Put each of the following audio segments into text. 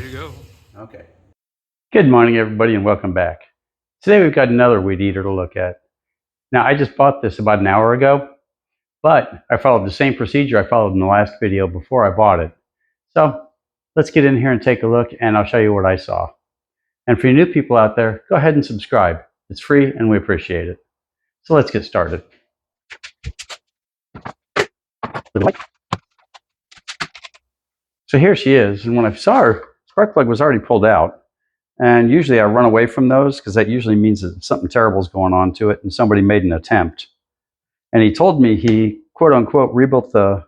ready to go. Okay. Good morning, everybody, and welcome back. Today we've got another weed eater to look at. Now, I just bought this about an hour ago, but I followed the same procedure I followed in the last video before I bought it. So let's get in here and take a look, and I'll show you what I saw. And for you new people out there, go ahead and subscribe. It's free, and we appreciate it. So let's get started. So here she is, and when I saw her, spark plug was already pulled out. And usually I run away from those because that usually means that something terrible is going on to it and somebody made an attempt. And he told me he, quote unquote, rebuilt the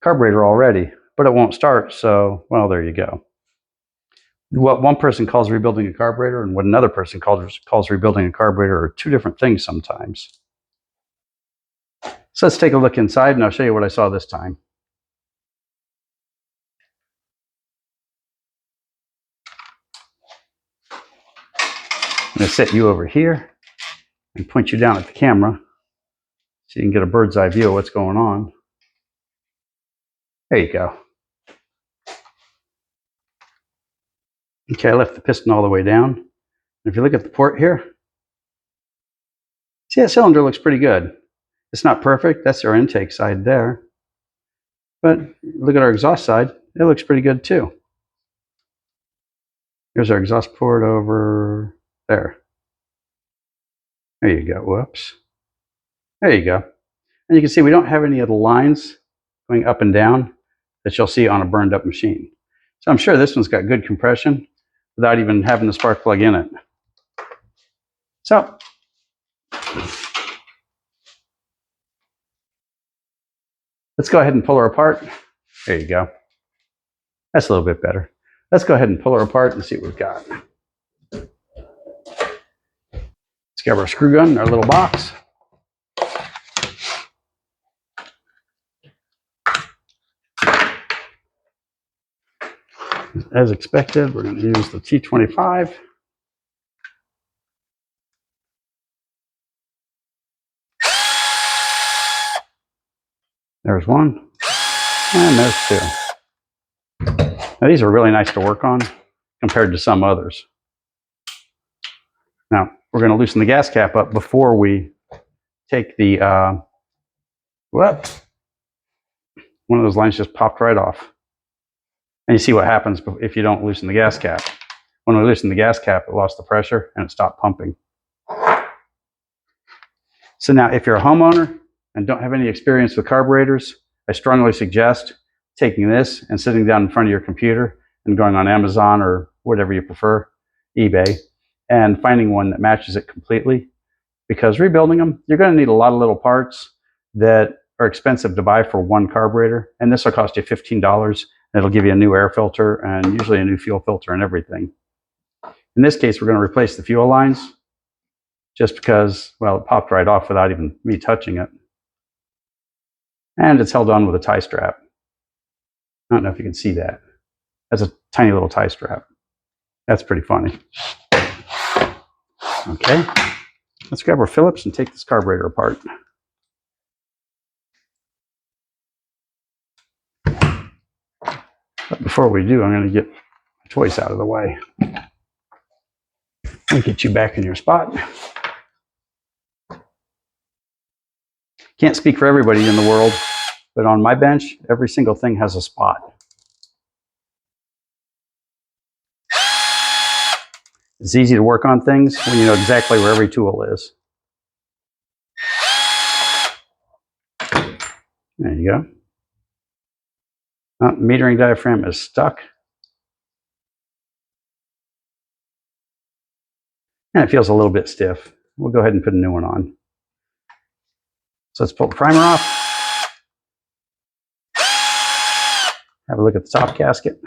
carburetor already, but it won't start. So, well, there you go. What one person calls rebuilding a carburetor and what another person calls rebuilding a carburetor are two different things sometimes. So let's take a look inside and I'll show you what I saw this time. I'm going to set you over here and point you down at the camera so you can get a bird's eye view of what's going on. There you go. Okay, I left the piston all the way down. And if you look at the port here, see that cylinder looks pretty good. It's not perfect. That's our intake side there. But look at our exhaust side. It looks pretty good too. Here's our exhaust port over there. There you go. Whoops. There you go. And you can see we don't have any of the lines going up and down that you'll see on a burned up machine. So I'm sure this one's got good compression without even having the spark plug in it. So let's go ahead and pull her apart. There you go. That's a little bit better. Let's go ahead and pull her apart and see what we've got. Let's grab our screw gun in our little box. As expected, we're going to use the T25. There's one, and there's two. Now these are really nice to work on compared to some others. Now we're going to loosen the gas cap up before we take the, one of those lines just popped right off. And you see what happens if you don't loosen the gas cap. When we loosened the gas cap, it lost the pressure and it stopped pumping. So now if you're a homeowner and don't have any experience with carburetors, I strongly suggest taking this and sitting down in front of your computer and going on Amazon or whatever you prefer, eBay, and finding one that matches it completely. Because rebuilding them, you're going to need a lot of little parts that are expensive to buy for one carburetor. And this will cost you $15. It'll give you a new air filter and usually a new fuel filter and everything. In this case, we're going to replace the fuel lines just because, well, it popped right off without even me touching it. And it's held on with a tie strap. I don't know if you can see that. That's a tiny little tie strap. That's pretty funny. Okay, let's grab our Phillips and take this carburetor apart. But before we do, I'm going to get my toys out of the way. And get you back in your spot. Can't speak for everybody in the world, but on my bench, every single thing has a spot. It's easy to work on things when you know exactly where every tool is. There you go. Metering diaphragm is stuck. And it feels a little bit stiff. We'll go ahead and put a new one on. So let's pull the primer off. Have a look at the top gasket.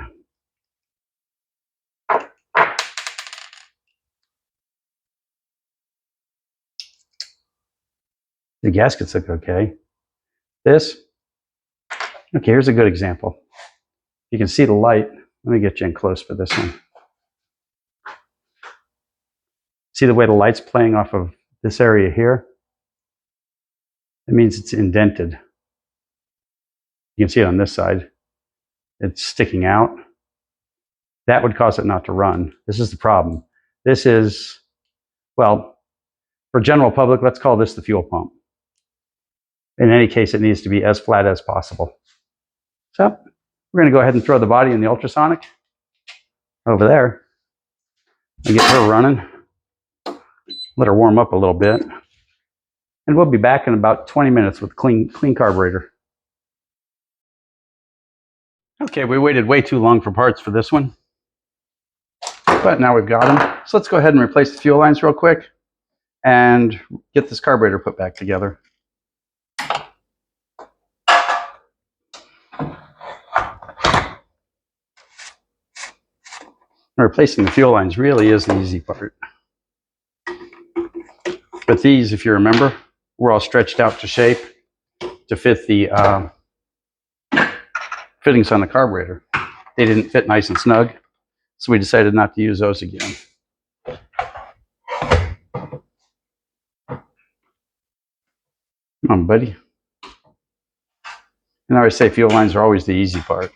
The gaskets look okay. This, okay, here's a good example. You can see the light. Let me get you in close for this one. See the way the light's playing off of this area here? It means it's indented. You can see it on this side. It's sticking out. That would cause it not to run. This is the problem. This is, well, for general public, let's call this the fuel pump. In any case, it needs to be as flat as possible. So we're going to go ahead and throw the body in the ultrasonic over there and get her running. Let her warm up a little bit. And we'll be back in about 20 minutes with clean carburetor. Okay, we waited way too long for parts for this one, but now we've got them. So let's go ahead and replace the fuel lines real quick and get this carburetor put back together. Replacing the fuel lines really is the easy part. But these, if you remember, were all stretched out to shape to fit the fittings on the carburetor. They didn't fit nice and snug, so we decided not to use those again. Come on, buddy. And I always say fuel lines are always the easy part.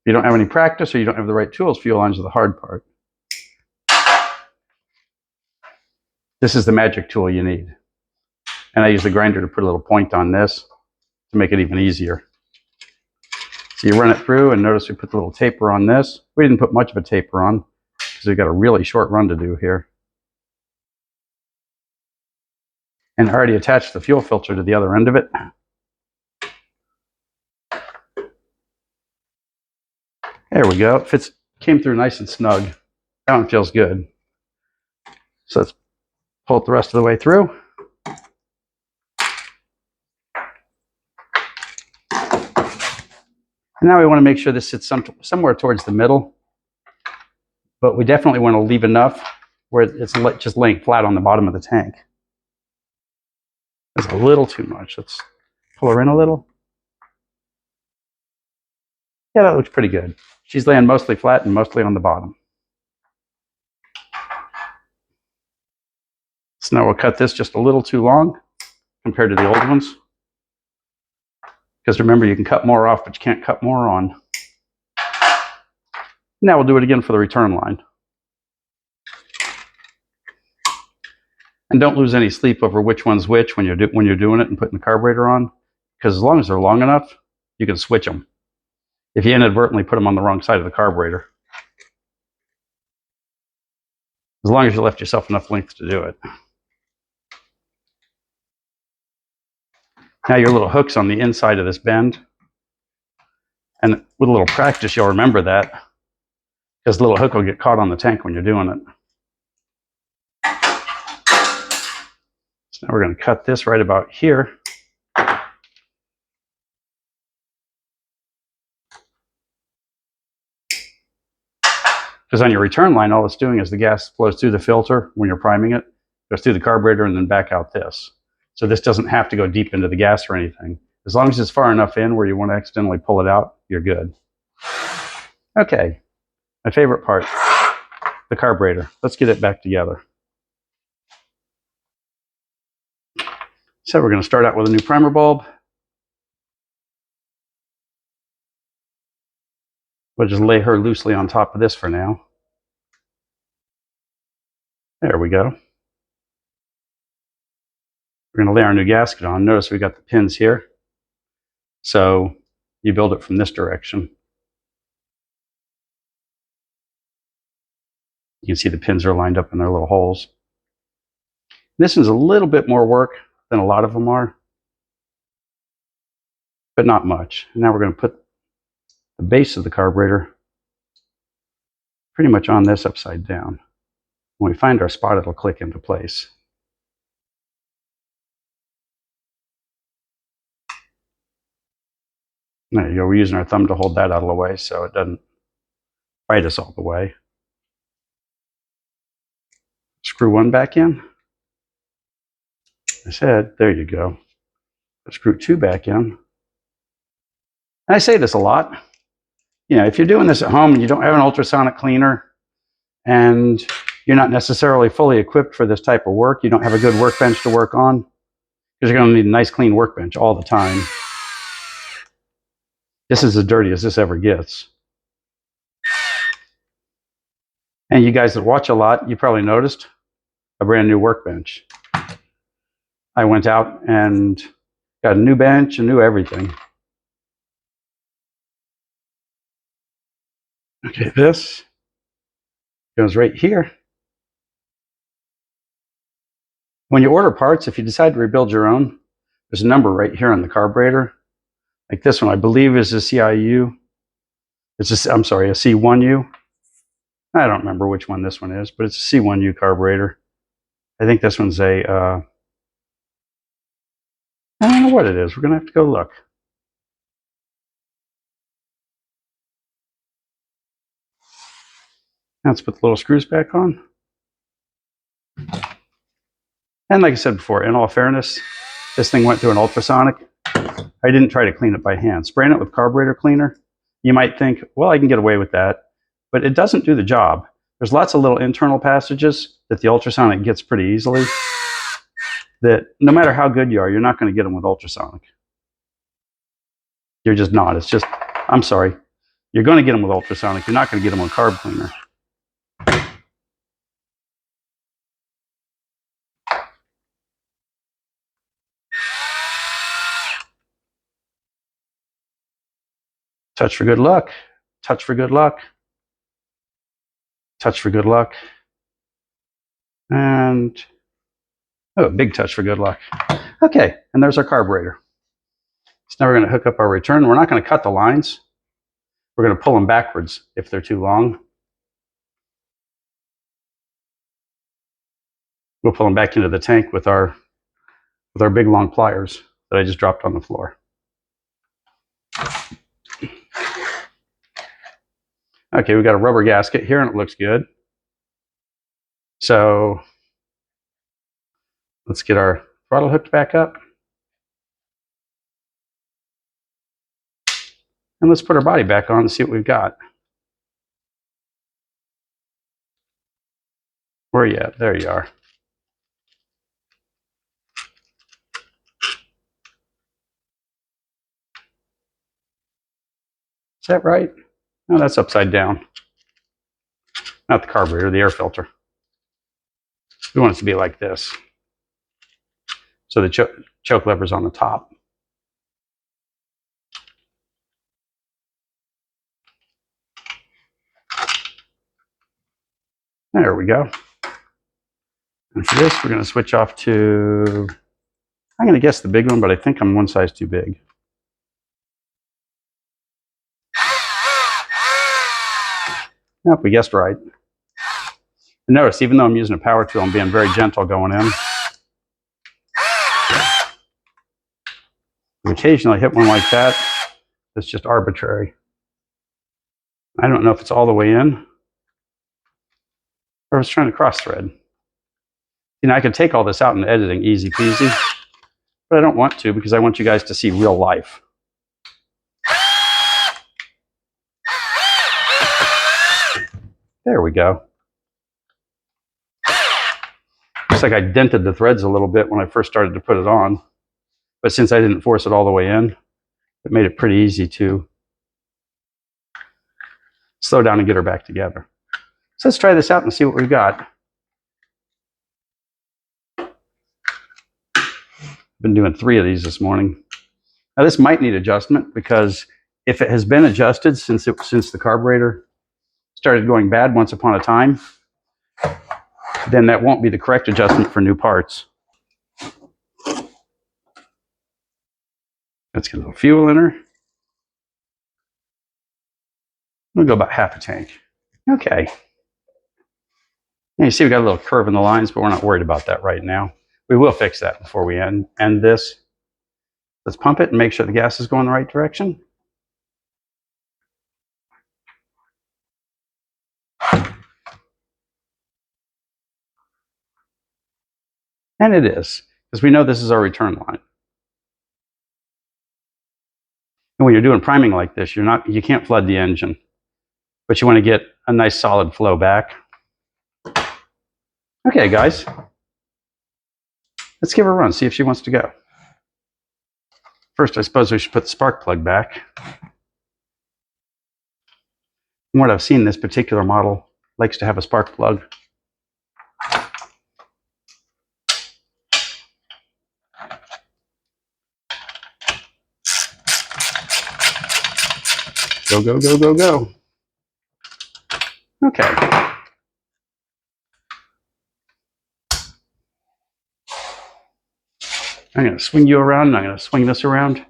If you don't have any practice or you don't have the right tools, fuel lines are the hard part. This is the magic tool you need. And I use the grinder to put a little point on this to make it even easier. So you run it through, and notice we put the little taper on this. We didn't put much of a taper on because we've got a really short run to do here. And I already attached the fuel filter to the other end of it. There we go. It fits, came through nice and snug. That one feels good. So let's pull it the rest of the way through. And now we want to make sure this sits somewhere towards the middle. But we definitely want to leave enough where it's just laying flat on the bottom of the tank. That's a little too much. Let's pull her in a little. Yeah, that looks pretty good. She's laying mostly flat and mostly on the bottom. So now we'll cut this just a little too long compared to the old ones. Because remember, you can cut more off, but you can't cut more on. Now we'll do it again for the return line. And don't lose any sleep over which one's which when you're doing it and putting the carburetor on. Because as long as they're long enough, you can switch them. If you inadvertently put them on the wrong side of the carburetor. As long as you left yourself enough length to do it. Now your little hook's on the inside of this bend. And with a little practice, you'll remember that. Because the little hook will get caught on the tank when you're doing it. So now we're going to cut this right about here. Because on your return line, all it's doing is the gas flows through the filter when you're priming it, goes through the carburetor and then back out this. So this doesn't have to go deep into the gas or anything. As long as it's far enough in where you want to accidentally pull it out, you're good. Okay, my favorite part, the carburetor. Let's get it back together. So we're going to start out with a new primer bulb. We'll just lay her loosely on top of this for now. There we go. We're going to lay our new gasket on. Notice we got the pins here. So you build it from this direction. You can see the pins are lined up in their little holes. This is a little bit more work than a lot of them are, but not much. And now we're going to put the base of the carburetor pretty much on this upside down. When we find our spot, it'll click into place. There you go. We're using our thumb to hold that out of the way so it doesn't bite us all the way. Screw one back in. I said, there you go. Screw two back in. And I say this a lot. You know, if you're doing this at home and you don't have an ultrasonic cleaner and you're not necessarily fully equipped for this type of work, you don't have a good workbench to work on, because you're going to need a nice clean workbench all the time. This is as dirty as this ever gets. And you guys that watch a lot, you probably noticed a brand new workbench. I went out and got a new bench, a new everything. Okay, this goes right here. When you order parts, if you decide to rebuild your own, there's a number right here on the carburetor. Like this one, I believe is a CIU. I'm sorry, a C1U. I don't remember which one this one is, but it's a C1U carburetor. I think this one's a, I don't know what it is. We're going to have to go look. Now let's put the little screws back on. And like I said before, in all fairness, this thing went through an ultrasonic. I didn't try to clean it by hand. Spraying it with carburetor cleaner, you might think, well, I can get away with that. But it doesn't do the job. There's lots of little internal passages that the ultrasonic gets pretty easily, that no matter how good you are, you're not going to get them with ultrasonic. You're just not. It's just, I'm sorry. You're going to get them with ultrasonic. You're not going to get them with carb cleaner. Touch for good luck. Touch for good luck. Touch for good luck. And, oh, big touch for good luck. Okay, and there's our carburetor. So now we're going to hook up our return. We're not going to cut the lines. We're going to pull them backwards if they're too long. We'll pull them back into the tank with our big long pliers that I just dropped on the floor. Okay, we got a rubber gasket here and it looks good. So let's get our throttle hooked back up. And let's put our body back on and see what we've got. Where are you at? There you are. Is that right? No, that's upside down. Not the carburetor, the air filter. We want it to be like this. So the choke lever's on the top. There we go. And for this, we're going to switch off to, I'm going to guess the big one, but I think I'm one size too big. Nope, we guessed right. And notice, even though I'm using a power tool, I'm being very gentle going in. Occasionally I hit one like that. It's just arbitrary. I don't know if it's all the way in or if it's trying to cross thread. You know, I could take all this out in editing easy peasy, but I don't want to because I want you guys to see real life. There we go. Looks like I dented the threads a little bit when I first started to put it on, but since I didn't force it all the way in, it made it pretty easy to slow down and get her back together. So let's try this out and see what we've got. Been doing 3 of these this morning. Now this might need adjustment because if it has been adjusted since the carburetor started going bad once upon a time, then that won't be the correct adjustment for new parts. Let's get a little fuel in her. We'll go about half a tank. Okay. Now you see we got a little curve in the lines, but we're not worried about that right now. We will fix that before we end this. Let's pump it and make sure the gas is going the right direction. And it is, because we know this is our return line. And when you're doing priming like this, you can't flood the engine, but you want to get a nice solid flow back. Okay, guys, let's give her a run, see if she wants to go. First, I suppose we should put the spark plug back. From what I've seen, this particular model likes to have a spark plug. Go, go, go, go, go. Okay. I'm going to swing you around, and I'm going to swing this around. And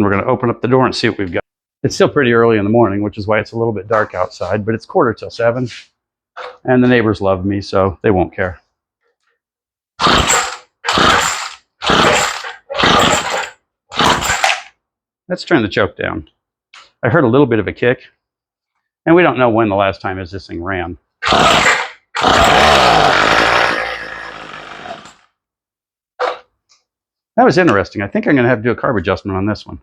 we're going to open up the door and see what we've got. It's still pretty early in the morning, which is why it's a little bit dark outside, but it's 6:45. And the neighbors love me, so they won't care. Let's turn the choke down. I heard a little bit of a kick, and we don't know when the last time this thing ran. That was interesting. I think I'm going to have to do a carb adjustment on this one.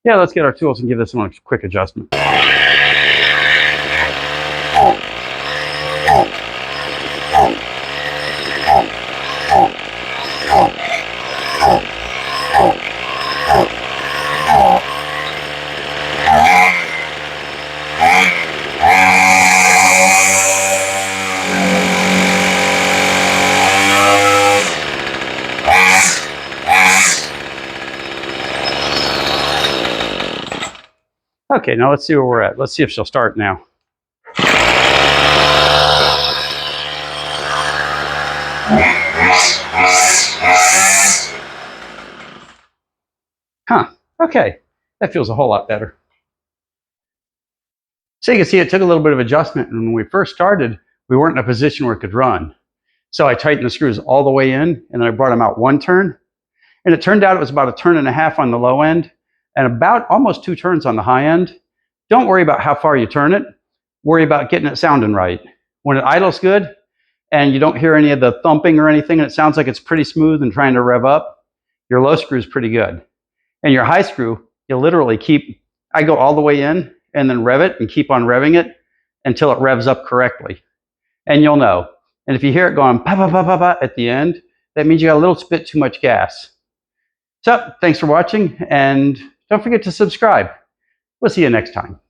Yeah, let's get our tools and give this one a quick adjustment. Okay, now let's see where we're at. Let's see if she'll start now. Huh, okay, that feels a whole lot better. So you can see it took a little bit of adjustment, and when we first started, we weren't in a position where it could run. So I tightened the screws all the way in, and then I brought them out 1 turn, and it turned out it was about 1.5 turns on the low end, and about almost 2 turns on the high end. Don't worry about how far you turn it. Worry about getting it sounding right. When it idles good and you don't hear any of the thumping or anything, and it sounds like it's pretty smooth and trying to rev up, your low screw is pretty good. And your high screw, you literally I go all the way in and then rev it and keep on revving it until it revs up correctly. And you'll know. And if you hear it going pa pa pa pa pa at the end, that means you got a little bit too much gas. So thanks for watching, and don't forget to subscribe. We'll see you next time.